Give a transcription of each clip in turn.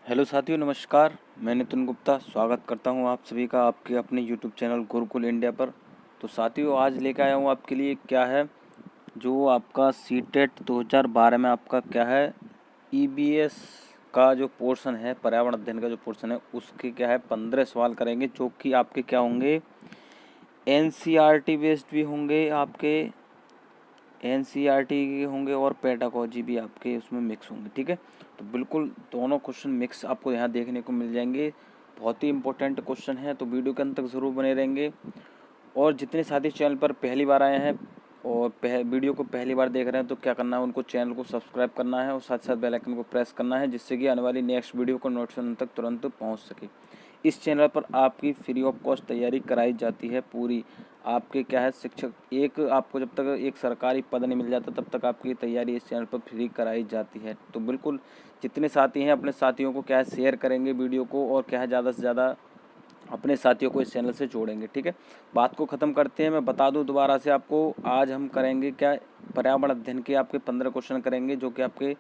Hello साथियों, नमस्कार। मैं नितिन गुप्ता स्वागत करता हूं आप सभी का आपके अपने यूट्यूब चैनल गुरुकुल इंडिया पर। तो साथियों, आज लेकर आया हूं आपके लिए क्या है, जो आपका सीटेट 2012 में आपका क्या है, ईबीएस का जो पोर्शन है, पर्यावरण अध्ययन का जो पोर्शन है, उसके क्या है 15 सवाल करेंगे, जो कि आपके क्या होंगे, एनसीईआरटी बेस्ड भी होंगे, आपके एनसीईआरटी के होंगे और पेडागोजी भी आपके उसमें मिक्स होंगे। ठीक है, तो बिल्कुल दोनों क्वेश्चन मिक्स आपको यहाँ देखने को मिल जाएंगे। बहुत ही इंपॉर्टेंट क्वेश्चन है, तो वीडियो के अंत तक ज़रूर बने रहेंगे। और जितने साथी चैनल पर पहली बार आए हैं और वीडियो को पहली बार देख रहे हैं, तो क्या करना है, उनको चैनल को सब्सक्राइब करना है और साथ साथ बेल आइकन को प्रेस करना है, जिससे कि आने वाली नेक्स्ट वीडियो को नोटिफिकेशन तक तुरंत पहुंच सके। इस चैनल पर आपकी फ्री ऑफ कॉस्ट तैयारी कराई जाती है पूरी। आपके क्या है, शिक्षक एक आपको जब तक एक सरकारी पद नहीं मिल जाता, तब तक आपकी तैयारी इस चैनल पर फ्री कराई जाती है। तो बिल्कुल जितने साथी हैं अपने साथियों को क्या है शेयर करेंगे वीडियो को, और क्या है ज़्यादा से ज़्यादा अपने साथियों को इस चैनल से जोड़ेंगे। ठीक है, बात को ख़त्म करते हैं। मैं बता दूं दोबारा से आपको, आज हम करेंगे क्या, पर्यावरण अध्ययन के आपके 15 क्वेश्चन करेंगे, जो कि आपके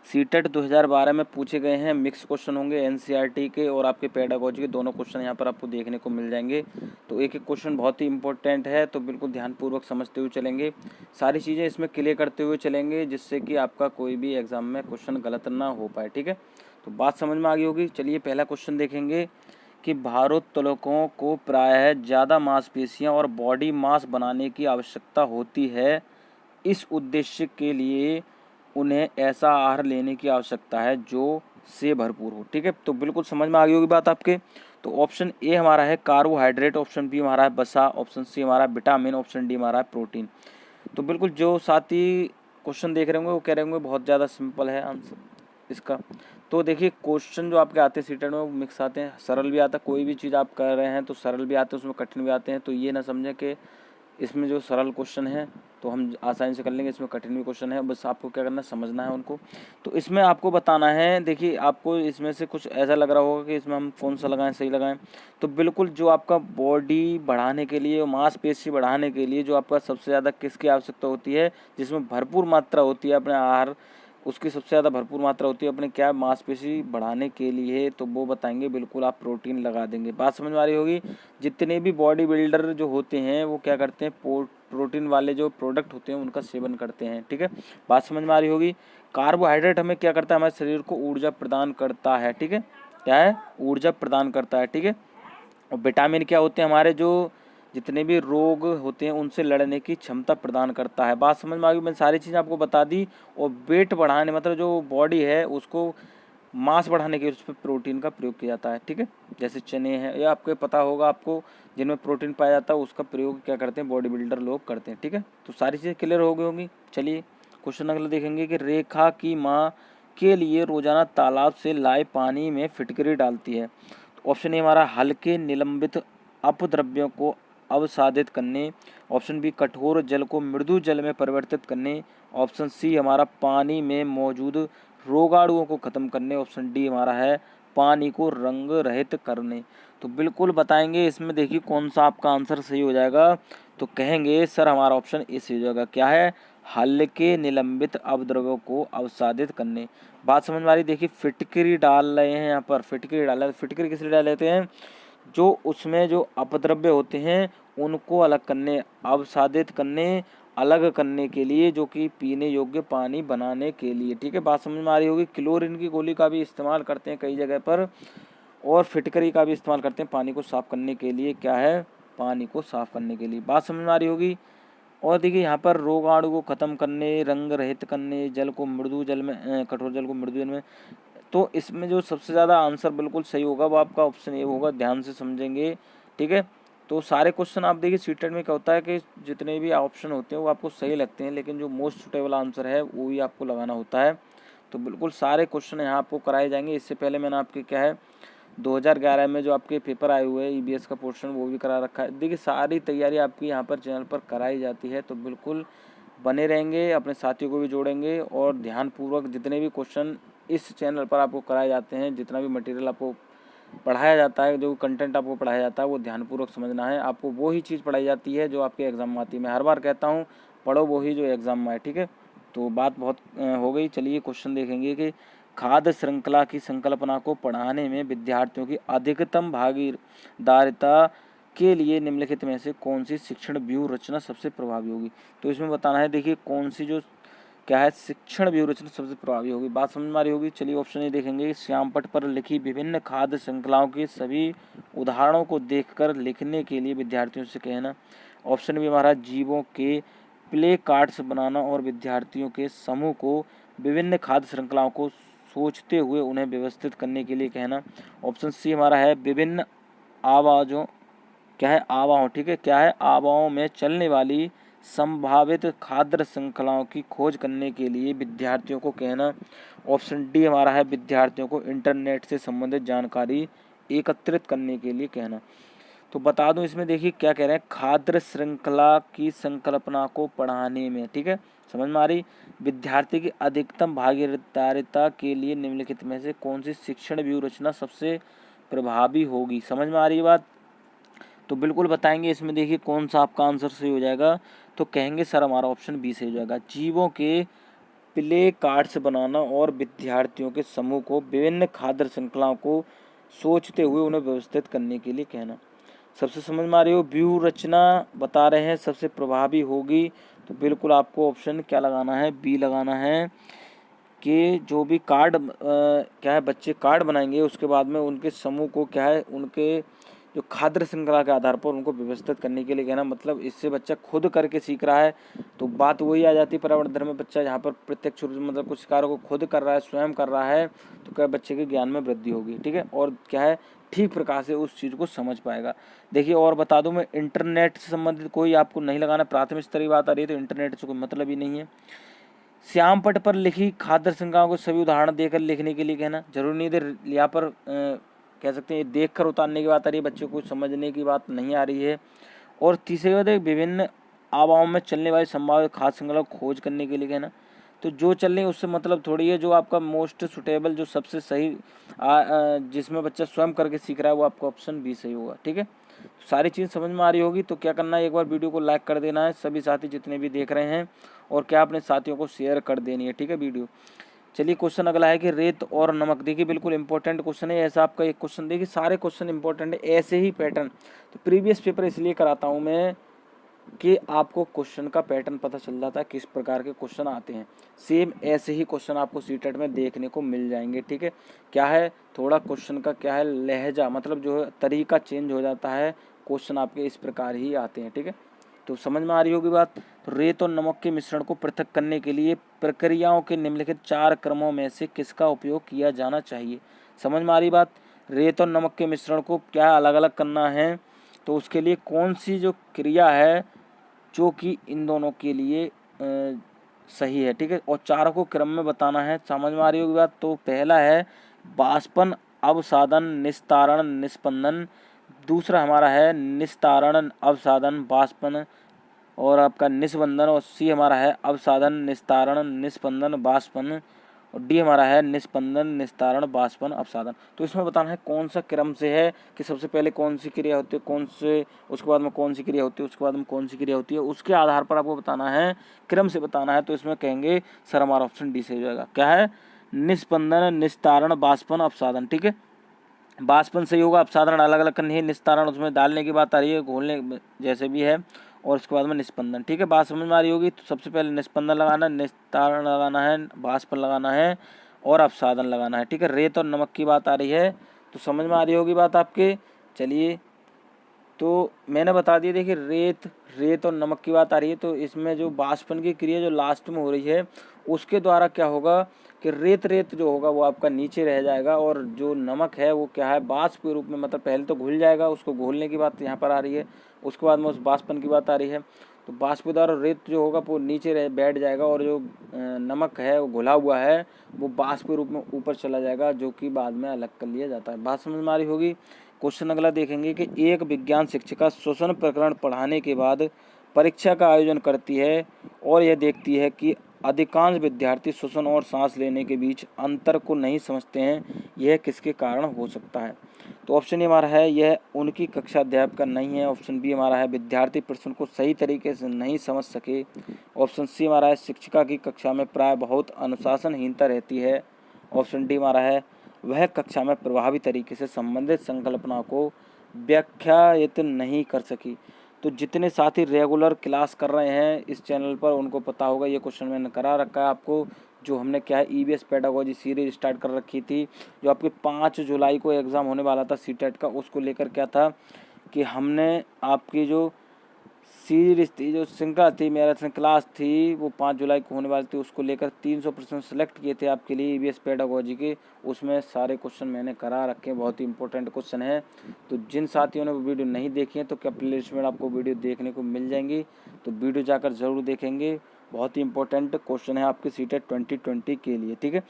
सीटेट 2012 में पूछे गए हैं। मिक्स क्वेश्चन होंगे, एनसीईआरटी के और आपके पेडागोजी के दोनों क्वेश्चन यहाँ पर आपको देखने को मिल जाएंगे। तो एक एक क्वेश्चन बहुत ही इंपॉर्टेंट है, तो बिल्कुल ध्यानपूर्वक समझते हुए चलेंगे, सारी चीज़ें इसमें क्लियर करते हुए चलेंगे, जिससे कि आपका कोई भी एग्जाम में क्वेश्चन गलत ना हो पाए। ठीक है, तो बात समझ में आ गई होगी। चलिए पहला क्वेश्चन देखेंगे कि भारोत्तोलकों को प्रायः ज़्यादा मांसपेशियां और बॉडी मास बनाने की आवश्यकता होती है। इस उद्देश्य के लिए उन्हें ऐसा आहार लेने की आवश्यकता है जो से भरपूर हो। ठीक है, तो बिल्कुल समझ में आ गई होगी बात आपके। तो ऑप्शन ए हमारा है कार्बोहाइड्रेट, ऑप्शन बी हमारा है वसा, ऑप्शन सी हमारा है विटामिन, ऑप्शन डी हमारा है प्रोटीन। तो बिल्कुल जो साथी क्वेश्चन देख रहे होंगे वो कह रहे होंगे बहुत ज़्यादा सिंपल है आंसर इसका। तो देखिए क्वेश्चन जो आपके आते हैं सीटेट में वो मिक्स आते हैं, सरल भी आता है, कोई भी चीज़ आप कर रहे हैं तो सरल भी आते हैं, उसमें कठिन भी आते हैं। तो ये ना समझें कि इसमें जो सरल क्वेश्चन है तो हम आसानी से कर लेंगे, इसमें कठिन भी क्वेश्चन है, बस आपको क्या करना है, समझना है उनको। तो इसमें आपको बताना है, देखिए आपको इसमें से कुछ ऐसा लग रहा होगा कि इसमें हम कौन सा लगाएं, सही लगाएं। तो बिल्कुल जो आपका बॉडी बढ़ाने के लिए और मांसपेशी बढ़ाने के लिए जो आपका सबसे ज़्यादा किसकी आवश्यकता होती है, जिसमें भरपूर मात्रा होती है अपने आहार, उसकी सबसे ज़्यादा भरपूर मात्रा होती है अपने क्या, मांसपेशी बढ़ाने के लिए, तो वो बताएंगे बिल्कुल आप प्रोटीन लगा देंगे। बात समझ में आ रही होगी। जितने भी बॉडी बिल्डर जो होते हैं वो क्या करते हैं, प्रोटीन वाले जो प्रोडक्ट होते हैं उनका सेवन करते हैं। ठीक है, बात समझ में आ रही होगी। कार्बोहाइड्रेट हमें क्या करता है, हमारे शरीर को ऊर्जा प्रदान करता है। ठीक है, क्या है, ऊर्जा प्रदान करता है। ठीक है, और विटामिन क्या होते हैं, हमारे जो जितने भी रोग होते हैं उनसे लड़ने की क्षमता प्रदान करता है। बात समझ में आ गई, मैंने सारी चीज़ें आपको बता दी। और वेट बढ़ाने मतलब जो बॉडी है उसको मांस बढ़ाने के लिए उस पर प्रोटीन का प्रयोग किया जाता है। ठीक है, जैसे चने हैं, या आपको पता होगा आपको, जिनमें प्रोटीन पाया जाता है उसका प्रयोग क्या करते हैं, बॉडी बिल्डर लोग करते हैं। ठीक है, तो सारी चीज़ें क्लियर हो गई होंगी। चलिए क्वेश्चन अगला देखेंगे कि रेखा की माँ के लिए रोजाना तालाब से लाए पानी में फिटकरी डालती है। तो ऑप्शन ए हमारा हल्के निलंबित अपद्रव्यों को अवसादित करने, ऑप्शन बी कठोर जल को मृदु जल में परिवर्तित करने, ऑप्शन सी हमारा पानी में मौजूद रोगाणुओं को खत्म करने, ऑप्शन डी हमारा है पानी को रंग रहित करने। तो बिल्कुल बताएंगे इसमें, देखिए कौन सा आपका आंसर सही हो जाएगा। तो कहेंगे सर हमारा ऑप्शन ए सही हो जाएगा, क्या है, हल्के निलंबित अपद्रव्यों को अवसादित करने। बात समझ में आ रही। देखिए फिटकरी डाल रहे हैं यहाँ पर, फिटकरी डाल रहे हैं, फिटकरी किस लिए डाल लेते हैं, जो उसमें जो अपद्रव्य होते हैं उनको अलग करने, अवसादित करने, अलग करने के लिए, जो कि पीने योग्य पानी बनाने के लिए। ठीक है, बात समझ में आ रही होगी। क्लोरीन की गोली का भी इस्तेमाल करते हैं कई जगह पर, और फिटकरी का भी इस्तेमाल करते हैं पानी को साफ करने के लिए, क्या है, पानी को साफ करने के लिए। बात समझ में आ रही होगी। और देखिए यहाँ पर रोगाणु को खत्म करने, रंग रहित करने, जल को मृदु जल में कठोर जल को मृदु जल में। तो इसमें जो सबसे ज़्यादा आंसर बिल्कुल सही होगा वो आपका ऑप्शन ए होगा, ध्यान से समझेंगे। ठीक है, तो सारे क्वेश्चन आप देखिए सीटेट में क्या होता है कि जितने भी ऑप्शन होते हैं वो आपको सही लगते हैं, लेकिन जो मोस्ट सुटेबल आंसर है वो ही आपको लगाना होता है। तो बिल्कुल सारे क्वेश्चन यहाँ आपको कराए जाएंगे। इससे पहले मैंने आपके क्या है 2011 में जो आपके पेपर आए हुए हैं ईबीएस का पोर्शन, वो भी करा रखा है। देखिए सारी तैयारी आपकी यहाँ पर चैनल पर कराई जाती है, तो बिल्कुल बने रहेंगे, अपने साथियों को भी जोड़ेंगे, और ध्यानपूर्वक जितने भी क्वेश्चन इस चैनल पर आपको कराए जाते हैं, जितना भी मटेरियल आपको पढ़ाया जाता है, जो कंटेंट आपको पढ़ाया जाता है, वो ध्यानपूर्वक समझना है। आपको वो ही चीज़ पढ़ाई जाती है जो आपके एग्ज़ाम में आती है। मैं हर बार कहता हूँ पढ़ो वो ही जो एग्ज़ाम में आए। ठीक है, तो बात बहुत हो गई। चलिए क्वेश्चन देखेंगे कि खाद्य श्रृंखला की संकल्पना को पढ़ाने में विद्यार्थियों की अधिकतम भागीदारिता के लिए निम्नलिखित में से कौन सी शिक्षण व्यूह रचना सबसे प्रभावी होगी। तो इसमें बताना है, देखिए कौन सी जो क्या है शिक्षण व्यूह रचना सबसे प्रभावी होगी। बात समझ में आ रही होगी। चलिए ऑप्शन ए देखेंगे। श्यामपट्ट पर लिखी विभिन्न खाद्य श्रृंखलाओं के सभी उदाहरणों को देखकर लिखने के लिए विद्यार्थियों से कहना। ऑप्शन बी हमारा जीवों के प्ले कार्ड्स बनाना और विद्यार्थियों के समूह को विभिन्न खाद्य श्रृंखलाओं को सोचते हुए उन्हें व्यवस्थित करने के लिए कहना। ऑप्शन सी हमारा है विभिन्न आवाज़ों क्या है आवाओं ठीक है क्या है आवाओं में चलने वाली संभावित खाद्य श्रृंखलाओं की खोज करने के लिए विद्यार्थियों को कहना। ऑप्शन डी हमारा है विद्यार्थियों को इंटरनेट से संबंधित जानकारी एकत्रित करने के लिए कहना। तो बता दूं इसमें देखिए क्या कह रहे हैं, खाद्य श्रृंखला की संकल्पना को पढ़ाने में, ठीक है समझ में आ रही, विद्यार्थी की अधिकतम भागीदारिता के लिए निम्नलिखित में से कौन सी शिक्षण व्यूह रचना सबसे प्रभावी होगी। समझ में आ रही बात, तो बिल्कुल बताएंगे इसमें। देखिए कौन सा आपका आंसर सही हो जाएगा, तो कहेंगे सर हमारा ऑप्शन बी सही हो जाएगा। जीवों के प्ले कार्ड्स बनाना और विद्यार्थियों के समूह को विभिन्न खाद्य श्रृंखलाओं को सोचते हुए उन्हें व्यवस्थित करने के लिए कहना। सबसे समझ में आ रही हो, व्यूह रचना बता रहे हैं सबसे प्रभावी होगी, तो बिल्कुल आपको ऑप्शन क्या लगाना है, बी लगाना है कि जो भी कार्ड क्या है बच्चे कार्ड बनाएंगे उसके बाद में उनके समूह को क्या है उनके जो खाद्य श्रृंखला के आधार पर उनको व्यवस्थित करने के लिए कहना। मतलब इससे बच्चा खुद करके सीख रहा है, तो बात वही आ जाती है पर्यावरण धर्म में। बच्चा यहाँ पर प्रत्यक्ष रूप से मतलब कुछ कार्य को खुद कर रहा है, स्वयं कर रहा है, तो क्या बच्चे के ज्ञान में वृद्धि होगी, ठीक है, और क्या है ठीक प्रकार से उस चीज़ को समझ पाएगा। देखिए और बता दूं मैं, इंटरनेट से संबंधित कोई आपको नहीं लगाना, प्राथमिक स्तरीय बात आ रही है तो इंटरनेट से कोई मतलब ही नहीं है। श्यामपट्ट पर लिखी खाद्य श्रृंखलाओं को सभी उदाहरण देकर लिखने के लिए कहना। जरूरी नहीं है यहाँ पर कह सकते हैं देख कर उतारने की बात आ रही है, बच्चों को समझने की बात नहीं आ रही है। और तीसरी बात है विभिन्न आवाओं में चलने वाली संभावित खाद्य श्रृंखला को खोज करने के लिए कहना। तो जो चल रही है उससे मतलब थोड़ी है, जो आपका मोस्ट सुटेबल जो सबसे सही जिसमें बच्चा स्वयं करके सीख रहा है वो आपका ऑप्शन बी सही होगा, ठीक है। सारी चीज़ समझ में आ रही होगी, तो क्या करना है एक बार वीडियो को लाइक कर देना है सभी साथी जितने भी देख रहे हैं, और क्या अपने साथियों को शेयर कर देनी है, ठीक है वीडियो। चलिए क्वेश्चन अगला है कि रेत और नमक। देखिए बिल्कुल इंपॉर्टेंट क्वेश्चन है, ऐसा आपका एक क्वेश्चन, देखिए सारे क्वेश्चन इंपॉर्टेंट है, ऐसे ही पैटर्न। तो प्रीवियस पेपर इसलिए कराता हूँ मैं कि आपको क्वेश्चन का पैटर्न पता चल जाता है किस प्रकार के क्वेश्चन आते हैं। सेम ऐसे ही क्वेश्चन आपको सीटेट में देखने को मिल जाएंगे, ठीक है। क्या है थोड़ा क्वेश्चन का क्या है लहजा, मतलब जो है तरीका चेंज हो जाता है, क्वेश्चन आपके इस प्रकार ही आते हैं, ठीक है। तो समझ में आ रही होगी बात। तो रेत और नमक के मिश्रण को पृथक करने के लिए प्रक्रियाओं के निम्नलिखित 4 क्रमों में से किसका उपयोग किया जाना चाहिए। समझ में आ रही बात। रेत और नमक के मिश्रण को क्या अलग अलग करना है, तो उसके लिए कौन सी जो क्रिया है जो कि इन दोनों के लिए सही है, ठीक है, और 4 को क्रम में बताना है। समझ में आ रही होगी बात। तो पहला है बाष्पन, अवसादन, निस्तारण, निस्पंदन। दूसरा हमारा है निस्तारण, अवसादन, बाष्पन और आपका निस्पंदन। और सी हमारा है अवसादन, निस्तारण, निस्पंदन, बाष्पन। और डी हमारा है निस्पंदन, निस्तारण, बाष्पन, अवसादन। तो इसमें बताना है कौन सा क्रम से है, कि सबसे पहले कौन सी क्रिया होती है, कौन से उसके बाद में कौन सी क्रिया होती है, उसके बाद में कौन सी क्रिया होती है, उसके आधार पर आपको बताना है, क्रम से बताना है। तो इसमें कहेंगे सर हमारा ऑप्शन डी सही हो जाएगा। क्या है निस्पंदन, निस्तारण, बाष्पन, अवसादन, ठीक है। बाष्पन सही होगा, अपसारण अलग अलग करनी है, निस्तारण उसमें डालने की बात आ रही है, घोलने जैसे भी है, और उसके बाद में निस्पंदन, ठीक है। बात समझ में आ रही होगी। तो सबसे पहले निस्पंदन लगाना, निस्तारण लगाना है, बाष्पन लगाना है और अपसादन लगाना है, ठीक है। रेत और नमक की बात आ रही है, तो समझ में आ रही होगी बात आपके। चलिए तो मैंने बता दिया, देखिए रेत और नमक की बात आ रही है, तो इसमें जो बाष्पन की क्रिया जो लास्ट में हो रही है उसके द्वारा क्या होगा कि रेत जो होगा वो आपका नीचे रह जाएगा, और जो नमक है वो क्या है बाष्प के रूप में, मतलब पहले तो घुल जाएगा, उसको घोलने की बात यहाँ पर आ रही है, उसके बाद में उस बाष्पन की बात आ रही है। तो बाष्प द्वारा रेत जो होगा वो नीचे बैठ जाएगा, और जो नमक है वो घुला हुआ है वो बाष्प के रूप में ऊपर चला जाएगा, जो कि बाद में अलग कर लिया जाता है। बात समझ में आ रही होगी। क्वेश्चन अगला देखेंगे कि एक विज्ञान शिक्षिका श्वसन प्रकरण पढ़ाने के बाद परीक्षा का आयोजन करती है और यह देखती है कि अधिकांश विद्यार्थी श्वसन और सांस लेने के बीच अंतर को नहीं समझते हैं, यह किसके कारण हो सकता है। तो ऑप्शन ए हमारा है यह उनकी कक्षा अध्यापक नहीं है। ऑप्शन बी हमारा है विद्यार्थी प्रश्न को सही तरीके से नहीं समझ सके। ऑप्शन सी हमारा है शिक्षिका की कक्षा में प्राय बहुत अनुशासनहीनता रहती है। ऑप्शन डी हमारा है वह कक्षा में प्रभावी तरीके से संबंधित संकल्पना को व्याख्यायित नहीं कर सकी। तो जितने साथी रेगुलर क्लास कर रहे हैं इस चैनल पर उनको पता होगा, ये क्वेश्चन मैंने करा रखा है आपको। जो हमने क्या है ईवीएस पेडागोजी सीरीज स्टार्ट कर रखी थी, जो आपके 5 जुलाई को एग्ज़ाम होने वाला था सीटेट का, उसको लेकर क्या था कि हमने आपकी जो सीरीज थी, जो श्रृंखला थी, मैराथन क्लास थी, वो 5 जुलाई को होने वाली थी, उसको लेकर 300 प्रश्न सेलेक्ट किए थे आपके लिए ईवीएस पेडागोजी के। उसमें सारे क्वेश्चन मैंने करा रखे हैं, बहुत ही इंपॉर्टेंट क्वेश्चन है। तो जिन साथियों ने वो वीडियो नहीं देखी है तो क्या प्लेलिस्ट में आपको वीडियो देखने को मिल जाएंगी, तो वीडियो जाकर ज़रूर देखेंगे। बहुत ही इंपॉर्टेंट क्वेश्चन है आपके सीटेट 2020 के लिए, ठीक है।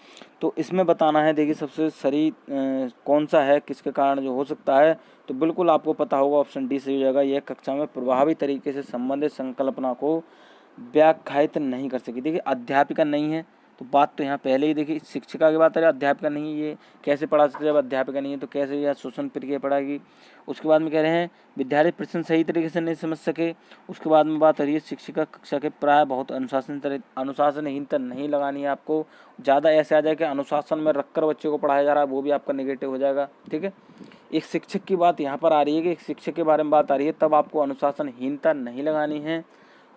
तो इसमें बताना है, देखिए सबसे सही कौन सा है, किसके कारण जो हो सकता है, तो बिल्कुल आपको पता होगा ऑप्शन डी सही हो जाएगा। यह कक्षा में प्रभावी तरीके से संबंधित संकल्पना को व्याख्यायित नहीं कर सकी। देखिए अध्यापिका नहीं है तो बात तो यहाँ पहले ही देखिए शिक्षिका की बात है, अध्यापिका नहीं है, ये कैसे पढ़ा सकते जब अध्यापिका नहीं है, तो कैसे यह शोषण प्रक्रिया पढ़ाएगी। उसके बाद में कह रहे हैं विद्यार्थी प्रश्न सही तरीके से नहीं समझ सके। उसके बाद में बात हो रही है शिक्षिका कक्षा के प्राय बहुत अनुशासनहीनता नहीं लगानी है आपको। ज़्यादा ऐसे आ जाए कि अनुशासन में रखकर बच्चे को पढ़ाया जा रहा है, वो भी आपका नेगेटिव हो जाएगा, ठीक है। एक शिक्षक की बात यहाँ पर आ रही है कि एक शिक्षक के बारे में बात आ रही है, तब आपको अनुशासनहीनता नहीं लगानी है।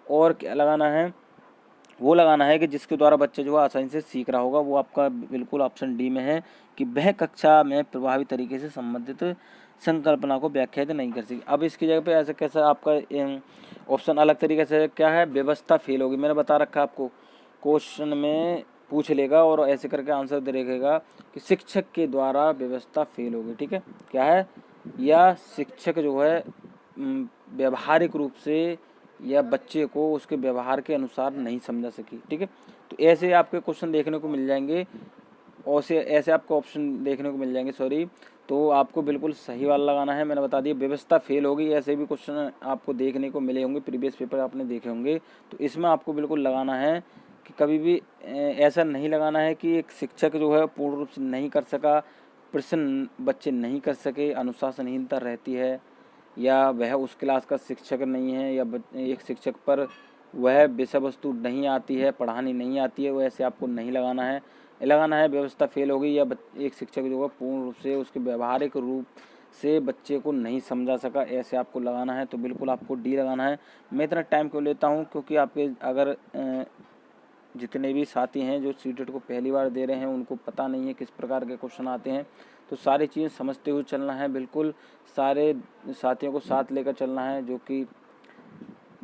और क्या लगाना है, वो लगाना है कि जिसके द्वारा बच्चे जो है आसानी से सीख रहा होगा। वो आपका बिल्कुल ऑप्शन डी में है कि वह कक्षा में प्रभावी तरीके से संबंधित संकल्पना को व्याख्यायित नहीं कर सकी। अब इसकी जगह पे ऐसे कैसा आपका ऑप्शन अलग तरीके से क्या है, व्यवस्था फेल होगी। मैंने बता रखा है आपको, क्वेश्चन में पूछ लेगा और ऐसे करके आंसर दे देगा कि शिक्षक के द्वारा व्यवस्था फेल होगी, ठीक है। क्या है, या शिक्षक जो है व्यवहारिक रूप से या बच्चे को उसके व्यवहार के अनुसार नहीं समझा सकी, ठीक है। तो ऐसे आपके क्वेश्चन देखने को मिल जाएंगे, और से ऐसे आपको ऑप्शन देखने को मिल जाएंगे, सॉरी। तो आपको बिल्कुल सही वाला लगाना है। मैंने बता दिया व्यवस्था फेल होगी, ऐसे भी क्वेश्चन आपको देखने को मिले होंगे, प्रीवियस पेपर आपने देखे होंगे। तो इसमें आपको बिल्कुल लगाना है कि कभी भी ऐसा नहीं लगाना है कि एक शिक्षक जो है पूर्ण रूप से नहीं कर सका, प्रश्न बच्चे नहीं कर सके, अनुशासनहीनता रहती है, या वह उस क्लास का शिक्षक नहीं है, या एक शिक्षक पर वह विषय वस्तु नहीं आती है, पढ़ानी नहीं आती है, वैसे आपको नहीं लगाना है। लगाना है व्यवस्था फेल होगी, या एक शिक्षक जो है पूर्ण रूप से उसके व्यवहारिक रूप से बच्चे को नहीं समझा सका, ऐसे आपको लगाना है। तो बिल्कुल आपको डी लगाना है। मैं इतना टाइम क्यों लेता हूँ, क्योंकि आपके अगर जितने भी साथी हैं जो सीटेट को पहली बार दे रहे हैं उनको पता नहीं है किस प्रकार के क्वेश्चन आते हैं, तो सारी चीज़ें समझते हुए चलना है। बिल्कुल सारे साथियों को साथ लेकर चलना है जो कि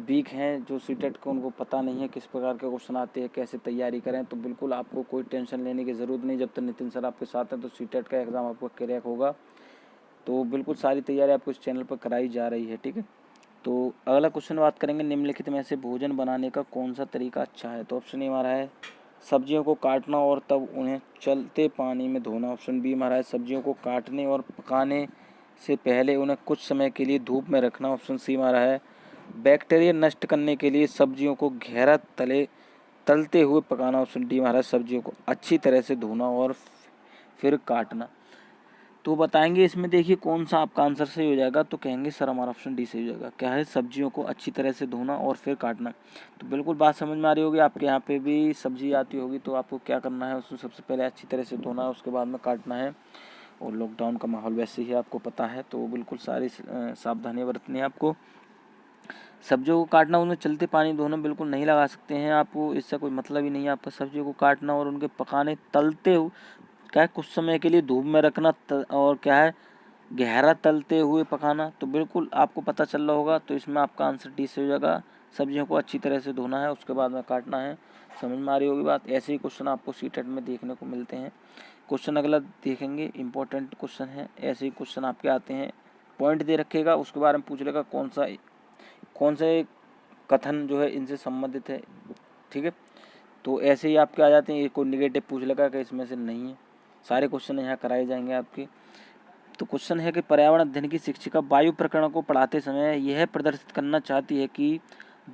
वीक हैं, जो सीटेट को उनको पता नहीं है किस प्रकार के क्वेश्चन आते हैं, कैसे तैयारी करें। तो बिल्कुल आपको कोई टेंशन लेने की ज़रूरत नहीं, जब तक नितिन सर आपके साथ हैं तो सीटेट का एग्ज़ाम आपको क्रैक होगा। तो बिल्कुल सारी तैयारी आपको इस चैनल पर कराई जा रही है, ठीक है। तो अगला क्वेश्चन बात करेंगे, निम्नलिखित में से भोजन बनाने का कौन सा तरीका अच्छा है। तो ऑप्शन ए हमारा है सब्जियों को काटना और तब उन्हें चलते पानी में धोना। ऑप्शन बी हमारा है सब्जियों को काटने और पकाने से पहले उन्हें कुछ समय के लिए धूप में रखना। ऑप्शन सी हमारा है बैक्टीरिया नष्ट करने के लिए सब्जियों को गहरा तलते हुए पकाना। ऑप्शन डी हमारा सब्जियों को अच्छी तरह से धोना और फिर काटना। तो बताएंगे इसमें, देखिए कौन सा आपका आंसर सही हो जाएगा, तो कहेंगे सर हमारा ऑप्शन डी सही हो जाएगा। क्या है, सब्जियों को अच्छी तरह से धोना और फिर काटना। तो बिल्कुल बात समझ में आ रही होगी, आपके यहाँ पे भी सब्जी आती होगी तो आपको क्या करना है, उसको सबसे पहले अच्छी तरह से धोना है, उसके बाद में काटना है। और लॉकडाउन का माहौल वैसे ही आपको पता है, तो बिल्कुल सारी सावधानियाँ बरतनी है आपको। सब्जियों को काटना, उन्हें चलते पानी धोना बिल्कुल नहीं लगा सकते हैं आपको, इससे कोई मतलब ही नहीं है आपका। सब्जियों को काटना और उनके पकाने, तलते हुए क्या है, कुछ समय के लिए धूप में रखना, और क्या है गहरा तलते हुए पकाना। तो बिल्कुल आपको पता चल रहा होगा, तो इसमें आपका आंसर डी से हो जाएगा। सब्जियों को अच्छी तरह से धोना है, उसके बाद में काटना है। समझ में आ रही होगी बात। ऐसे ही क्वेश्चन आपको सीटेट में देखने को मिलते हैं। क्वेश्चन अगला देखेंगे, इंपॉर्टेंट क्वेश्चन है, ऐसे ही क्वेश्चन आपके आते हैं। पॉइंट दे रखेगा, उसके बारे में पूछ लेगा कौन से कथन जो है इनसे संबंधित है, ठीक है। तो ऐसे ही आपके आ जाते हैं, कोई निगेटिव पूछ लेगा कि इसमें से नहीं है। सारे क्वेश्चन यहाँ कराए जाएंगे आपके। तो क्वेश्चन है कि पर्यावरण अध्ययन की शिक्षिका वायु प्रकरण को पढ़ाते समय यह प्रदर्शित करना चाहती है कि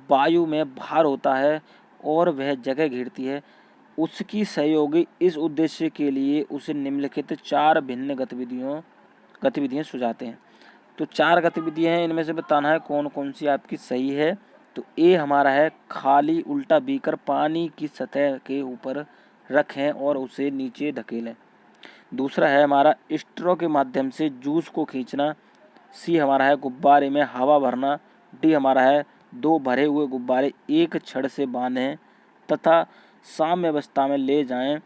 वायु में भार होता है और वह जगह घेरती है। उसकी सहयोगी इस उद्देश्य के लिए उसे निम्नलिखित 4 भिन्न गतिविधियाँ सुझाते हैं। तो 4 गतिविधियाँ हैं, इनमें से बताना है कौन कौन सी आपकी सही है। तो ए हमारा है खाली उल्टा बीकर पानी की सतह के ऊपर रखें और उसे नीचे धकेलें। दूसरा है हमारा स्ट्रॉ के माध्यम से जूस को खींचना। सी हमारा है गुब्बारे में हवा भरना। डी हमारा है 2 भरे हुए गुब्बारे एक छड़ से बांधें तथा साम्य अवस्था में ले जाएं,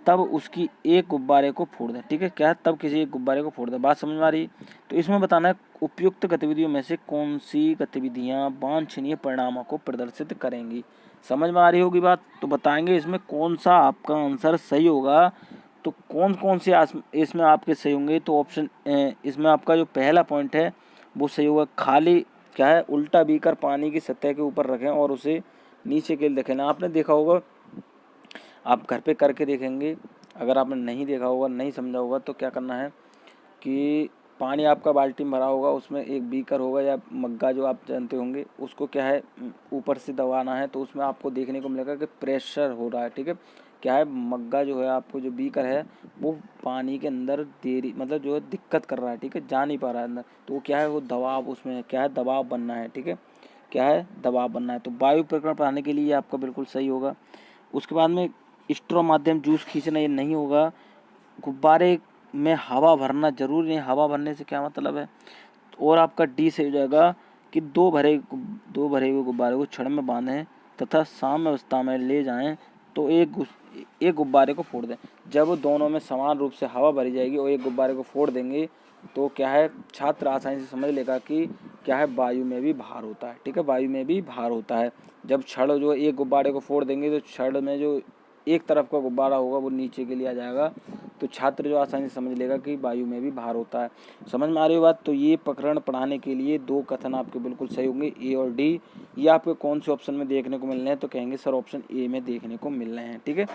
तब उसकी एक गुब्बारे को फोड़ दें। ठीक है, क्या है, तब किसी एक गुब्बारे को फोड़ दें। बात समझ में आ रही? तो इसमें बताना है उपयुक्त गतिविधियों में से कौन सी गतिविधियां वांछनीय परिणामों को प्रदर्शित करेंगी। समझ में आ रही होगी बात? तो बताएंगे इसमें कौन सा आपका आंसर सही होगा। तो कौन कौन से इसमें आपके सही होंगे, तो ऑप्शन इसमें आपका जो पहला पॉइंट है वो सही होगा। खाली क्या है, उल्टा बीकर पानी की सतह के ऊपर रखें और उसे नीचे के लिए रखें। आपने देखा होगा, आप घर पे करके देखेंगे। अगर आपने नहीं देखा होगा, नहीं समझा होगा, तो क्या करना है कि पानी आपका बाल्टी में भरा होगा, उसमें एक बीकर होगा या मग्गा जो आप जानते होंगे, उसको क्या है ऊपर से दबाना है। तो उसमें आपको देखने को मिलेगा कि प्रेशर हो रहा है। ठीक है, क्या है, मग्गा जो है आपको जो बीकर है वो पानी के अंदर देरी मतलब जो है दिक्कत कर रहा है। ठीक है, जा नहीं पा रहा है अंदर, तो वो क्या है, वो दबाव उसमें क्या है, दबाव बनना है। ठीक है, क्या है, दबाव बनना है। तो वायु प्रकरण बढ़ाने के लिए आपका बिल्कुल सही होगा। उसके बाद में स्ट्रॉ माध्यम जूस खींचना, ये नहीं होगा। गुब्बारे में हवा भरना जरूरी नहीं, हवा भरने से क्या मतलब है। और आपका डी सही हो जाएगा कि दो भरे हुए गुब्बारे को छड़ में बांधें तथा साम्य अवस्था में ले जाएं, तो एक गुब्बारे को फोड़ दें। जब दोनों में समान रूप से हवा भरी जाएगी और एक गुब्बारे को फोड़ देंगे, तो क्या है, छात्र आसानी से समझ लेगा कि क्या है, वायु में भी भार होता है। ठीक है, वायु में भी भार होता है। जब छड़ जो एक गुब्बारे को फोड़ देंगे, तो छड़ में जो एक तरफ का गुब्बारा होगा वो नीचे के लिए आ जाएगा। तो छात्र जो आसानी से समझ लेगा कि वायु में भी भार होता है। समझ में आ रही हो बात? तो ये प्रकरण पढ़ाने के लिए 2 कथन आपके बिल्कुल सही होंगे, ए और डी। ये आपको कौन से ऑप्शन में देखने को मिल रहे हैं, तो कहेंगे सर ऑप्शन ए में देखने को मिल रहे हैं। ठीक है,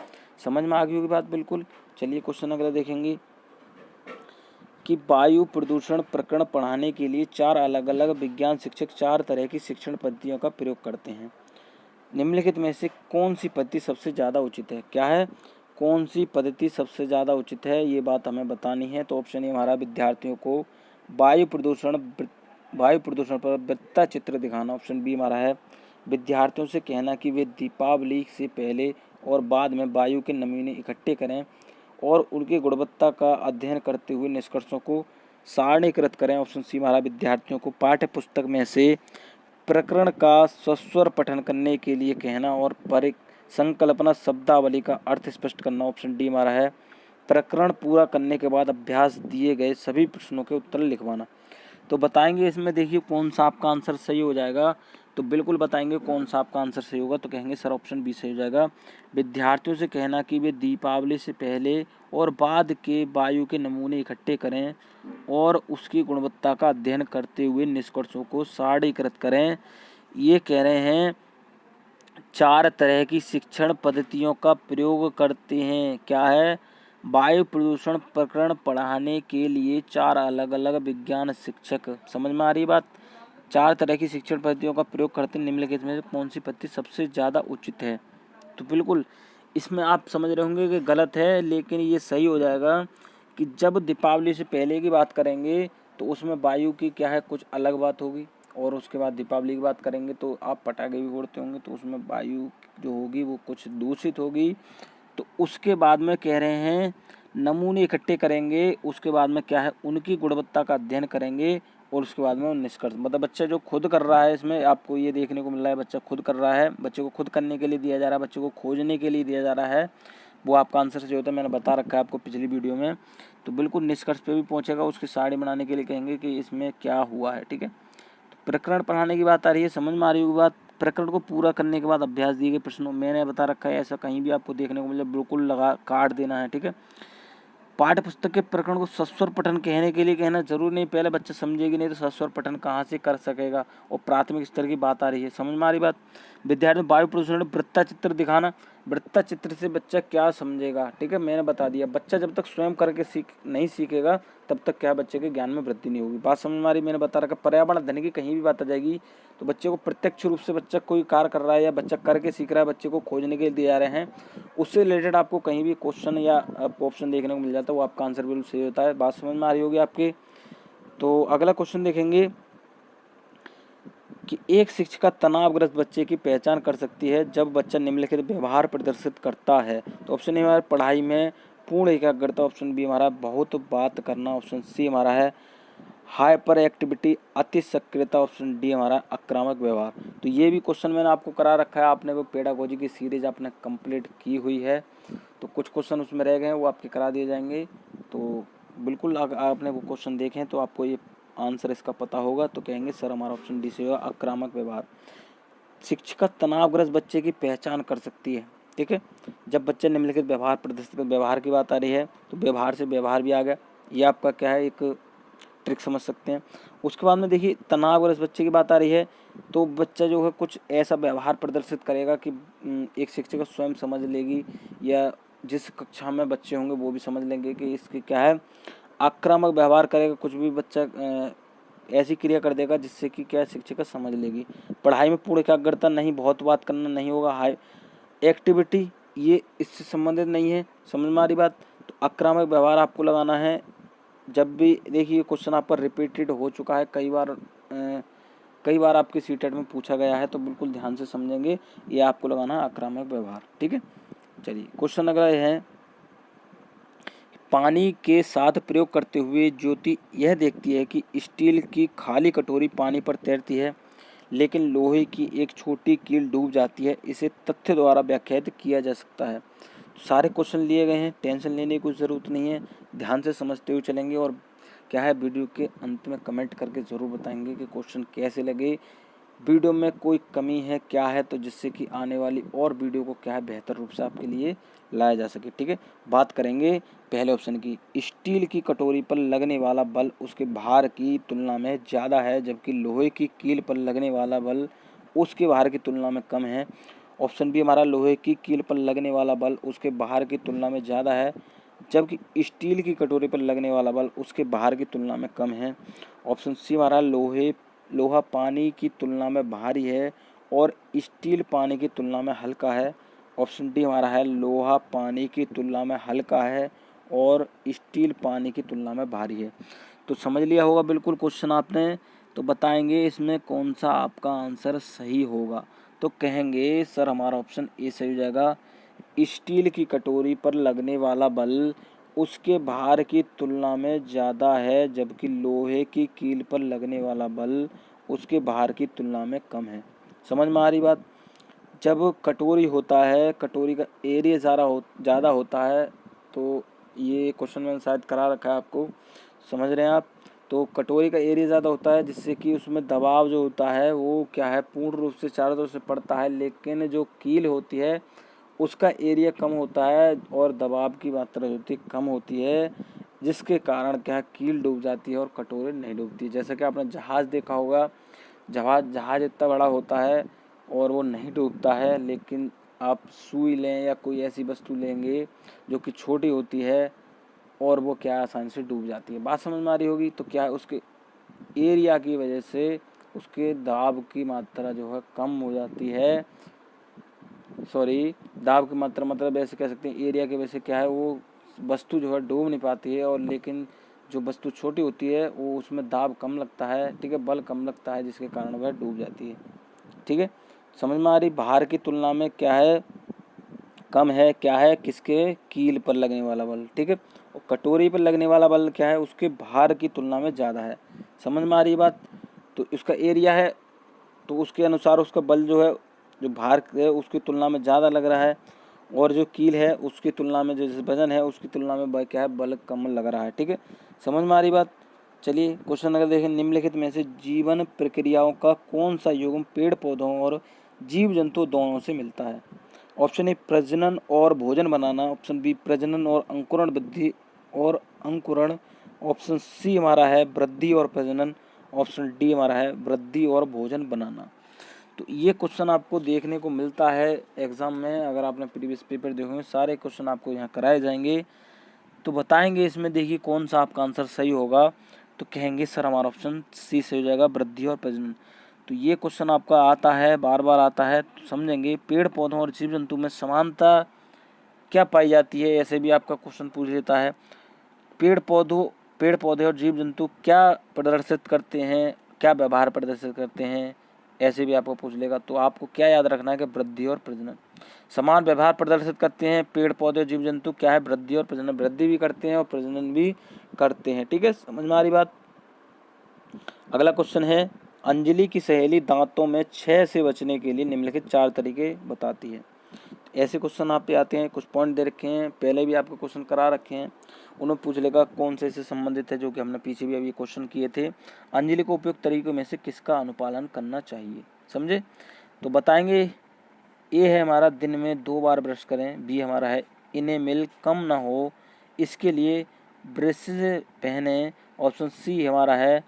समझ में आ गई होगी बात बिल्कुल। चलिए क्वेश्चन अगला देखेंगे कि वायु प्रदूषण प्रकरण पढ़ाने के लिए 4 अलग अलग विज्ञान शिक्षक 4 तरह की शिक्षण पद्धतियों का प्रयोग करते हैं। निम्नलिखित में से कौन सी पद्धति सबसे ज़्यादा उचित है। क्या है, कौन सी पद्धति सबसे ज़्यादा उचित है, ये बात हमें बतानी है। तो ऑप्शन ए हमारा विद्यार्थियों को वायु प्रदूषण पर वृत्ता चित्र दिखाना। ऑप्शन बी हमारा है विद्यार्थियों से कहना कि वे दीपावली से पहले और बाद में वायु के नमूने इकट्ठे करें और उनकी गुणवत्ता का अध्ययन करते हुए निष्कर्षों को सारणीकृत करें। ऑप्शन सी हमारा विद्यार्थियों को पाठ्य पुस्तक में से प्रकरण का सस्वर पठन करने के लिए कहना और संकल्पना शब्दावली का अर्थ स्पष्ट करना। ऑप्शन डी हमारा है प्रकरण पूरा करने के बाद अभ्यास दिए गए सभी प्रश्नों के उत्तर लिखवाना। तो बताएंगे इसमें, देखिए कौन सा आपका आंसर सही हो जाएगा। तो बिल्कुल बताएंगे कौन सा आपका आंसर सही होगा। तो कहेंगे सर ऑप्शन बी सही हो जाएगा। विद्यार्थियों से कहना कि वे दीपावली से पहले और बाद के वायु के नमूने इकट्ठे करें और उसकी गुणवत्ता का अध्ययन करते हुए निष्कर्षों को सारणीकृत करें। ये कह रहे हैं 4 तरह की शिक्षण पद्धतियों का प्रयोग करते हैं। क्या है, वायु प्रदूषण प्रकरण पढ़ाने के लिए 4 अलग अलग विज्ञान शिक्षक। समझ में आ रही बात? 4 तरह की शिक्षण पद्धतियों का प्रयोग करते हैं। निम्नलिखित में से कौन सी पद्धति सबसे ज़्यादा उचित है। तो बिल्कुल इसमें आप समझ रहे होंगे कि गलत है, लेकिन ये सही हो जाएगा कि जब दीपावली से पहले की बात करेंगे तो उसमें वायु की क्या है, कुछ अलग बात होगी, और उसके बाद दीपावली की बात करेंगे तो आप पटाखे भी फोड़ते होंगे, तो उसमें वायु जो होगी वो कुछ दूषित होगी। तो उसके बाद में कह रहे हैं नमूने इकट्ठे करेंगे, उसके बाद में क्या है, उनकी गुणवत्ता का अध्ययन करेंगे और उसके बाद में निष्कर्ष। मतलब बच्चा जो खुद कर रहा है, इसमें आपको ये देखने को मिल रहा है बच्चा खुद कर रहा है, बच्चे को खुद करने के लिए दिया जा रहा है, बच्चे को खोजने के लिए दिया जा रहा है, वो आपका आंसर जो होता है मैंने बता रखा है आपको पिछली वीडियो में। तो बिल्कुल निष्कर्ष पे भी पहुंचेगा। उसकी साड़ी बनाने के लिए कहेंगे कि इसमें क्या हुआ है। ठीक है, तो प्रकरण पढ़ाने की बात आ रही है, समझ में आ रही होगी बात। प्रकरण को पूरा करने के बाद अभ्यास दिए गए प्रश्नों, मैंने बता रखा है, ऐसा कहीं भी आपको देखने को मिले बिल्कुल लगा काट देना है। ठीक है, पाठ्य पुस्तक के प्रकरण को सस्वर पठन कहने के लिए कहना जरूर नहीं, पहले बच्चा समझेगी नहीं तो सस्वर पठन कहाँ से कर सकेगा। और प्राथमिक स्तर की बात आ रही है, समझ में आ रही बात। विद्यार्थी वायु प्रदूषण वृत्ता चित्र दिखाना, वृत्ता चित्र से बच्चा क्या समझेगा। ठीक है, मैंने बता दिया, बच्चा जब तक स्वयं करके नहीं सीखेगा तब तक क्या बच्चे के ज्ञान में वृद्धि नहीं होगी। बात समझ में आ रही, मैंने बता रखा। पर्यावरण अध्ययन की कहीं भी बात आ जाएगी तो बच्चे को प्रत्यक्ष रूप से बच्चा कोई कार्य कर रहा है या बच्चा करके सीख रहा है, बच्चे को खोजने के लिए दिए जा रहे हैं, उससे रिलेटेड आपको कहीं भी क्वेश्चन या ऑप्शन देखने को मिल जाता है, वो आपका आंसर बिल्कुल सही होता है। बात समझ में आ रही होगी आपके। तो अगला क्वेश्चन देखेंगे, कि एक शिक्षिका तनावग्रस्त बच्चे की पहचान कर सकती है जब बच्चा निम्नलिखित व्यवहार प्रदर्शित करता है। तो ऑप्शन ए हमारा पढ़ाई में पूर्ण एकाग्रता, ऑप्शन बी हमारा बहुत बात करना, ऑप्शन सी हमारा है हाइपर एक्टिविटी अति सक्रियता, ऑप्शन डी हमारा आक्रामक व्यवहार। तो ये भी क्वेश्चन मैंने आपको करा रखा है, आपने वो पेडागोजी की सीरीज आपने कंप्लीट की हुई है, तो कुछ क्वेश्चन उसमें रह गए हैं वो आपके करा दिए जाएंगे। तो बिल्कुल आपने वो क्वेश्चन देखें तो आपको ये आंसर इसका पता होगा। तो कहेंगे सर हमारा ऑप्शन डी से होगा आक्रामक व्यवहार। शिक्षिका तनावग्रस्त बच्चे की पहचान कर सकती है, ठीक है, जब बच्चे निम्नलिखित व्यवहार प्रदर्शित, व्यवहार की बात आ रही है तो व्यवहार से व्यवहार भी आ गया, ये आपका क्या है एक ट्रिक समझ सकते हैं। उसके बाद में देखिए तनावग्रस्त बच्चे की बात आ रही है तो बच्चा जो है कुछ ऐसा व्यवहार प्रदर्शित करेगा कि एक शिक्षिका स्वयं समझ लेगी या जिस कक्षा में बच्चे होंगे वो भी समझ लेंगे कि इसकी क्या है आक्रामक व्यवहार करेगा, कुछ भी बच्चा ऐसी क्रिया कर देगा जिससे कि क्या शिक्षिका समझ लेगी। पढ़ाई में पूर्ण एकाग्रता नहीं, बहुत बात करना नहीं होगा, हाई एक्टिविटी ये इससे संबंधित नहीं है, समझ में आ रही बात। तो आक्रामक व्यवहार आपको लगाना है जब भी, देखिए क्वेश्चन आप पर रिपीटेड हो चुका है कई बार आपके सीटेट में पूछा गया है, तो बिल्कुल ध्यान से समझेंगे, ये आपको लगाना है आक्रामक व्यवहार, ठीक है। चलिए क्वेश्चन अगला है, पानी के साथ प्रयोग करते हुए ज्योति यह देखती है कि स्टील की खाली कटोरी पानी पर तैरती है लेकिन लोहे की एक छोटी कील डूब जाती है, इसे तथ्य द्वारा व्याख्यात किया जा सकता है। तो सारे क्वेश्चन लिए गए हैं, टेंशन लेने की कुछ ज़रूरत नहीं है, ध्यान से समझते हुए चलेंगे और क्या है वीडियो के अंत में कमेंट करके ज़रूर बताएंगे कि क्वेश्चन कैसे लगे, वीडियो में कोई कमी है क्या है, तो जिससे कि आने वाली और वीडियो को क्या है बेहतर रूप से आपके लिए लाया जा सके, ठीक है। बात करेंगे पहले ऑप्शन की, स्टील की कटोरी पर लगने वाला बल उसके भार की तुलना में ज़्यादा है जबकि लोहे की कील पर लगने वाला बल उसके भार की तुलना में कम है। ऑप्शन बी हमारा लोहे की कील पर लगने वाला बल उसके भार की तुलना में ज़्यादा है जबकि स्टील की कटोरी पर लगने वाला बल उसके भार की तुलना में कम है। ऑप्शन सी हमारा लोहा पानी की तुलना में भारी है और स्टील पानी की तुलना में हल्का है। ऑप्शन डी हमारा है लोहा पानी की तुलना में हल्का है और स्टील पानी की तुलना में भारी है। तो समझ लिया होगा बिल्कुल क्वेश्चन आपने, तो बताएंगे इसमें कौन सा आपका आंसर सही होगा। तो कहेंगे सर हमारा ऑप्शन ए सही हो जाएगा, स्टील की कटोरी पर लगने वाला बल उसके भार की तुलना में ज़्यादा है जबकि लोहे की कील पर लगने वाला बल उसके भार की तुलना में कम है। समझ में आ रही बात। जब कटोरी होता है, कटोरी का एरिया ज़्यादा होता है, तो ये क्वेश्चन मैंने शायद करा रखा है आपको, समझ रहे हैं आप। तो कटोरी का एरिया ज़्यादा होता है जिससे कि उसमें दबाव जो होता है वो क्या है पूर्ण रूप से चारों तरफ से पड़ता है, लेकिन जो कील होती है उसका एरिया कम होता है और दबाव की मात्रा होती कम होती है, जिसके कारण क्या है कील डूब जाती है और कटोरी नहीं डूबती। जैसे कि आपने जहाज़ देखा होगा, जहाज़ इतना बड़ा होता है और वो नहीं डूबता है, लेकिन आप सुई लें या कोई ऐसी वस्तु लेंगे जो कि छोटी होती है और वो क्या आसानी से डूब जाती है। बात समझ में आ रही होगी। तो क्या है उसके एरिया की वजह से उसके दाब की मात्रा जो है कम हो जाती है, दाब की मात्रा मतलब ऐसे कह सकते हैं एरिया की वजह से क्या है वो वस्तु जो है डूब नहीं पाती है, और लेकिन जो वस्तु छोटी होती है वो उसमें दाब कम लगता है, ठीक है, बल कम लगता है, जिसके कारण वह डूब जाती है, ठीक है। समझ में आ रही। भार की तुलना में क्या है कम है, क्या है किसके कील पर लगने वाला बल, ठीक है, और कटोरी पर लगने वाला बल क्या है उसके भार की तुलना में ज़्यादा है। समझ में आ रही बात। तो इसका एरिया है तो उसके अनुसार उसका बल जो है जो भार है उसकी तुलना में ज़्यादा लग रहा है, और जो कील है उसकी तुलना में जो वजन है उसकी तुलना में क्या है बल कम लग रहा है, ठीक है। समझ में आ रही बात। चलिए क्वेश्चन अगर देखें, निम्नलिखित में से जीवन प्रक्रियाओं का कौन सा युग्म पेड़ पौधों और जीव जंतु दोनों से मिलता है। ऑप्शन ए प्रजनन और भोजन बनाना, ऑप्शन बी प्रजनन और अंकुरण वृद्धि और अंकुरण, ऑप्शन सी हमारा है वृद्धि और प्रजनन, ऑप्शन डी हमारा है वृद्धि और भोजन बनाना। तो ये क्वेश्चन आपको देखने को मिलता है एग्ज़ाम में, अगर आपने प्रीवियस पेपर देखे होंगे सारे क्वेश्चन आपको यहाँ कराए जाएंगे। तो बताएंगे इसमें देखिए कौन सा आपका आंसर सही होगा। तो कहेंगे सर हमारा ऑप्शन सी से हो जाएगा वृद्धि और प्रजनन। तो ये क्वेश्चन आपका आता है, बार बार आता है, तो समझेंगे पेड़ पौधों और जीव जंतु में समानता क्या पाई जाती है, ऐसे भी आपका क्वेश्चन पूछ लेता है। पेड़ पौधे और जीव जंतु क्या प्रदर्शित करते हैं, क्या व्यवहार प्रदर्शित करते हैं, ऐसे भी आपको पूछ लेगा। तो आपको क्या याद रखना है कि वृद्धि और प्रजनन समान व्यवहार प्रदर्शित करते हैं। पेड़ पौधे और जीव जंतु क्या है, वृद्धि और प्रजनन, वृद्धि भी करते हैं और प्रजनन भी करते हैं। ठीक है, समझ में आ रही बात। अगला क्वेश्चन है, अंजलि की सहेली दांतों में क्षय से बचने के लिए निम्नलिखित 4 तरीके बताती है। ऐसे क्वेश्चन आप पे आते हैं, कुछ पॉइंट दे रखे हैं, पहले भी आपको क्वेश्चन करा रखे हैं, उन्हें पूछ लेगा कौन से इससे संबंधित है, जो कि हमने पीछे भी अभी क्वेश्चन किए थे। अंजलि को उपयुक्त तरीकों में से किसका अनुपालन करना चाहिए, समझे। तो बताएंगे, ए है हमारा दिन में 2 बार ब्रश करें, बी हमारा है इनेमिल कम ना हो इसके लिए ब्रशेज पहने, ऑप्शन सी हमारा है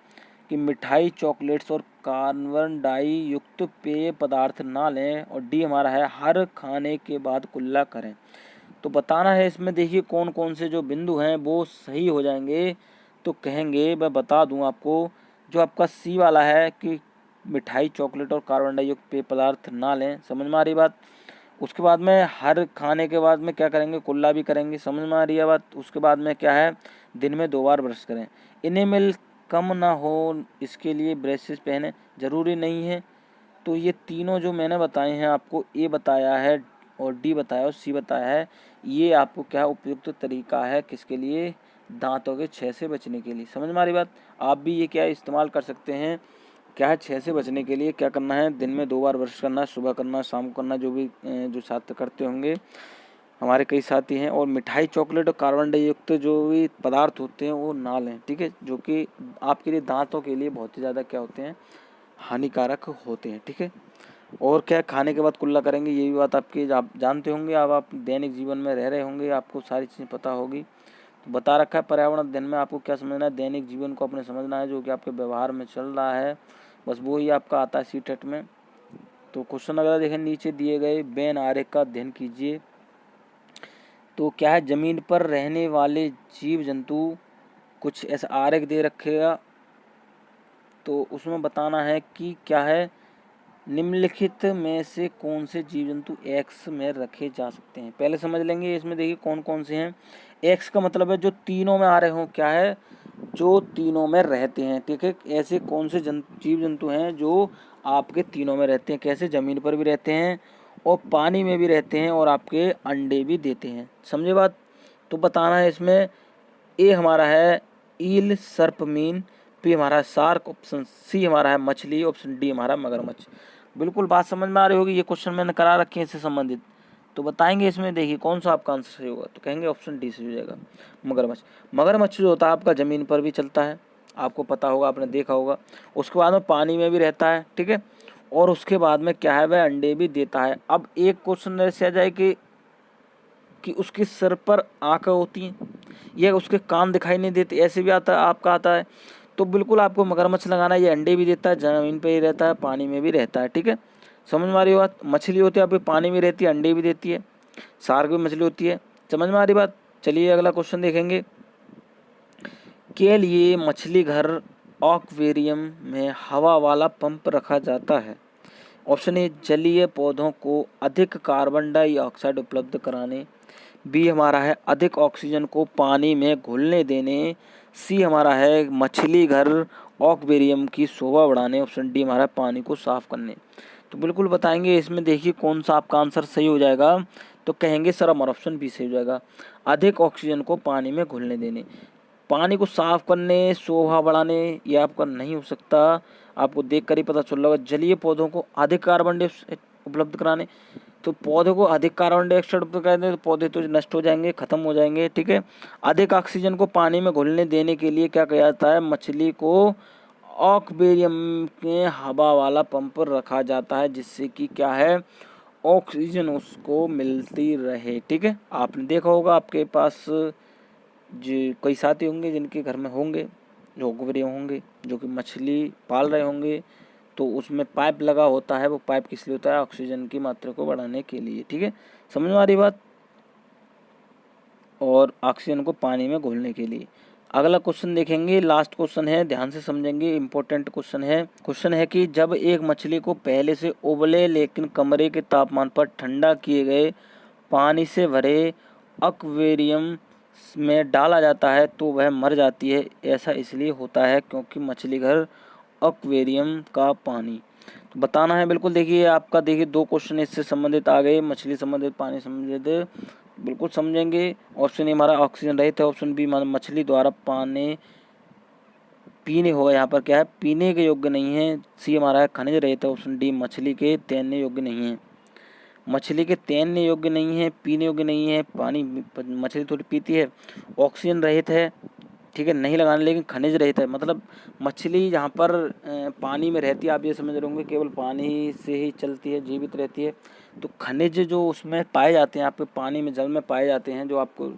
कि मिठाई चॉकलेट्स और कार्बन डाई युक्त पेय पदार्थ ना लें, और डी हमारा है हर खाने के बाद कुल्ला करें। तो बताना है इसमें, देखिए कौन कौन से जो बिंदु हैं वो सही हो जाएंगे। तो कहेंगे, मैं बता दूं आपको, जो आपका सी वाला है कि मिठाई चॉकलेट और कार्बन डाई युक्त पेय पदार्थ ना लें, समझ में आ रही बात। उसके बाद में हर खाने के बाद में क्या करेंगे, कुल्ला भी करेंगे, समझ में आ रही है बात। उसके बाद में क्या है, दिन में 2 बार ब्रश करें, इनेमिल कम ना हो इसके लिए ब्रेसेस पहने, ज़रूरी नहीं है। तो ये तीनों जो मैंने बताए हैं आपको, ए बताया है और डी बताया और सी बताया है, ये आपको क्या उपयुक्त तरीका है किसके लिए, दांतों के क्षय से बचने के लिए। समझ में आ रही बात। आप भी ये क्या इस्तेमाल कर सकते हैं, क्या है, क्षय से बचने के लिए क्या करना है, दिन में 2 बार ब्रश करना, सुबह करना, शाम को करना, जो भी जो छात्र करते होंगे, हमारे कई साथी हैं। और मिठाई चॉकलेट और कार्बन डाई युक्त जो भी पदार्थ होते हैं वो ना लें, ठीक है, जो कि आपके लिए दांतों के लिए बहुत ही ज़्यादा क्या होते हैं, हानिकारक होते हैं। ठीक है, और क्या खाने के बाद कुल्ला करेंगे, ये भी बात आपकी आप जानते होंगे, अब आप दैनिक जीवन में रह रहे होंगे, आपको सारी चीज़ें पता होगी। तो बता रखा है पर्यावरण अध्ययन में, आपको क्या समझना है, दैनिक जीवन को अपने समझना है, जो कि आपके व्यवहार में चल रहा है, बस वो ही आपका आता है सीटेट में। तो क्वेश्चन अगर देखें, नीचे दिए गए बेन आरेख का अध्ययन कीजिए। तो क्या है, ज़मीन पर रहने वाले जीव जंतु, कुछ ऐसा आरेख दे रखेगा, तो उसमें बताना है कि क्या है, निम्नलिखित में से कौन से जीव जंतु एक्स में रखे जा सकते हैं। पहले समझ लेंगे इसमें, देखिए कौन कौन से हैं। एक्स का मतलब है जो तीनों में आ रहे हों, क्या है, जो तीनों में रहते हैं। ठीक है, ऐसे कौन से जीव जंतु हैं जो आपके तीनों में रहते हैं, कैसे, ज़मीन पर भी रहते हैं और पानी में भी रहते हैं और आपके अंडे भी देते हैं, समझे बात। तो बताना है इसमें, ए हमारा है ईल सर्पमीन, बी हमारा है शार्क, ऑप्शन सी हमारा है मछली, ऑप्शन डी हमारा मगरमच्छ। बिल्कुल बात समझ में आ रही होगी, ये क्वेश्चन मैंने करा रखे हैं इससे संबंधित। तो बताएंगे इसमें, देखिए कौन सा आपका आंसर सही होगा, तो कहेंगे ऑप्शन डी सही हो जाएगा, मगरमच्छ। मगरमच्छ जो होता है आपका ज़मीन पर भी चलता है, आपको पता होगा, आपने देखा होगा। उसके बाद में पानी में भी रहता है, ठीक है, और उसके बाद में क्या है, वह अंडे भी देता है। अब एक क्वेश्चन ऐसे आ जाए कि उसके सर पर आँखें होती हैं या उसके कान दिखाई नहीं देते, ऐसे भी आता है, आपका आता है। तो बिल्कुल आपको मगरमच्छ लगाना है, ये अंडे भी देता है, ज़मीन पे ही रहता है, पानी में भी रहता है। ठीक है, समझ में आ रही बात। मछली होती है आपकी पानी में रहती है, अंडे भी देती है, शार्क भी मछली होती है, समझ में आ रही बात। चलिए अगला क्वेश्चन देखेंगे। के लिए मछली घर एक्वेरियम में हवा वाला पंप रखा जाता है। ऑप्शन ए, जलीय पौधों को अधिक कार्बन डाइऑक्साइड उपलब्ध कराने, बी हमारा है अधिक ऑक्सीजन को पानी में घुलने देने, सी हमारा है मछली घर एक्वेरियम की शोभा बढ़ाने, ऑप्शन डी हमारा पानी को साफ करने। तो बिल्कुल बताएंगे इसमें, देखिए कौन सा आपका आंसर सही हो जाएगा। तो कहेंगे सर हमारा ऑप्शन बी सही हो जाएगा, अधिक ऑक्सीजन को पानी में घुलने देने। पानी को साफ करने, शोभा बढ़ाने, ये आपका नहीं हो सकता, आपको देख कर ही पता चल रहा होगा। जलीय पौधों को अधिक कार्बन डाइऑक्साइड उपलब्ध कराने, तो पौधे को अधिक कार्बन डाइऑक्साइड उपलब्ध कराने, तो पौधे तो नष्ट हो जाएंगे, खत्म हो जाएंगे। ठीक है, अधिक ऑक्सीजन को पानी में घुलने देने के लिए क्या किया जाता है, मछली को एक्वेरियम में हवा वाला पंप रखा जाता है, जिससे कि क्या है, ऑक्सीजन उसको मिलती रहे। ठीक है, आपने देखा होगा, आपके पास जो कई साथी होंगे जिनके घर में होंगे जो एक्वेरियम होंगे, जो कि मछली पाल रहे होंगे, तो उसमें पाइप लगा होता है। वो पाइप किस लिए होता है, ऑक्सीजन की मात्रा को बढ़ाने के लिए। ठीक है, समझ में आ रही बात, और ऑक्सीजन को पानी में घोलने के लिए। अगला क्वेश्चन देखेंगे, लास्ट क्वेश्चन है, ध्यान से समझेंगे, इंपॉर्टेंट क्वेश्चन है कि जब एक मछली को पहले से उबले लेकिन कमरे के तापमान पर ठंडा किए गए पानी से भरे एक्वेरियम में डाला जाता है तो वह मर जाती है। ऐसा इसलिए होता है क्योंकि मछली घर एक्वेरियम का पानी। तो बताना है बिल्कुल। देखिए आपका, देखिए 2 क्वेश्चन इससे संबंधित आ गए, मछली संबंधित, पानी संबंधित, बिल्कुल समझेंगे। ऑप्शन ए हमारा ऑक्सीजन रहित है, ऑप्शन बी मछली द्वारा पानी पीने होगा, यहाँ पर क्या है, पीने के योग्य नहीं है। सी हमारा है खनिज रहित है, ऑप्शन डी मछली के तैरने योग्य नहीं है। मछली के तैरने योग्य नहीं है, पीने योग्य नहीं है, पानी मछली थोड़ी पीती है। ऑक्सीजन रहित है, ठीक है, नहीं लगाना, लेकिन खनिज रहित है। मतलब मछली जहाँ पर पानी में रहती है, आप ये समझ रहे होंगे केवल पानी से ही चलती है, जीवित रहती है। तो खनिज जो उसमें पाए जाते हैं, आपके पानी में, जल में पाए जाते हैं, जो आपको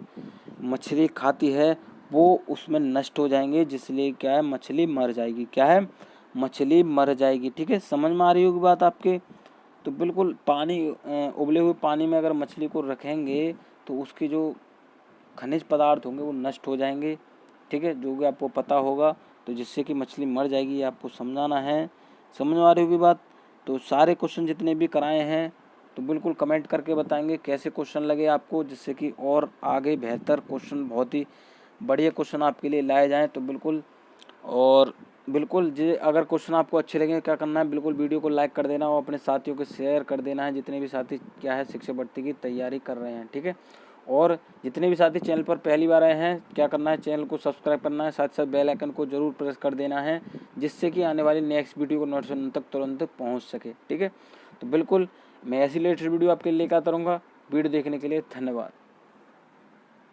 मछली खाती है, वो उसमें नष्ट हो जाएंगे, जिसलिए क्या है, मछली मर जाएगी। क्या है, मछली मर जाएगी। ठीक है, समझ में आ रही होगी बात आपके। तो बिल्कुल पानी, उबले हुए पानी में अगर मछली को रखेंगे तो उसके जो खनिज पदार्थ होंगे वो नष्ट हो जाएंगे। ठीक है, जो कि आपको पता होगा, तो जिससे कि मछली मर जाएगी, ये आपको समझाना है। समझ में आ रही होगी बात। तो सारे क्वेश्चन जितने भी कराए हैं, तो बिल्कुल कमेंट करके बताएंगे कैसे क्वेश्चन लगे आपको, जिससे कि और आगे बेहतर क्वेश्चन, बहुत ही बढ़िया क्वेश्चन आपके लिए लाए जाएँ। तो बिल्कुल, और बिल्कुल जे अगर क्वेश्चन आपको अच्छे लगे, क्या करना है, बिल्कुल वीडियो को लाइक कर देना और अपने साथियों को शेयर कर देना है, जितने भी साथी क्या है, शिक्षक भर्ती की तैयारी कर रहे हैं। ठीक है, और जितने भी साथी चैनल पर पहली बार आए हैं, क्या करना है, चैनल को सब्सक्राइब करना है, साथ साथ बेल आइकन को जरूर प्रेस कर देना है, जिससे कि आने वाली नेक्स्ट वीडियो को नोटिफिकेशन तक तुरंत पहुँच सके। ठीक है, तो बिल्कुल मैं ऐसी लेटेस्ट वीडियो आपके लिए लेकर आता रहूँगा। वीडियो देखने के लिए धन्यवाद।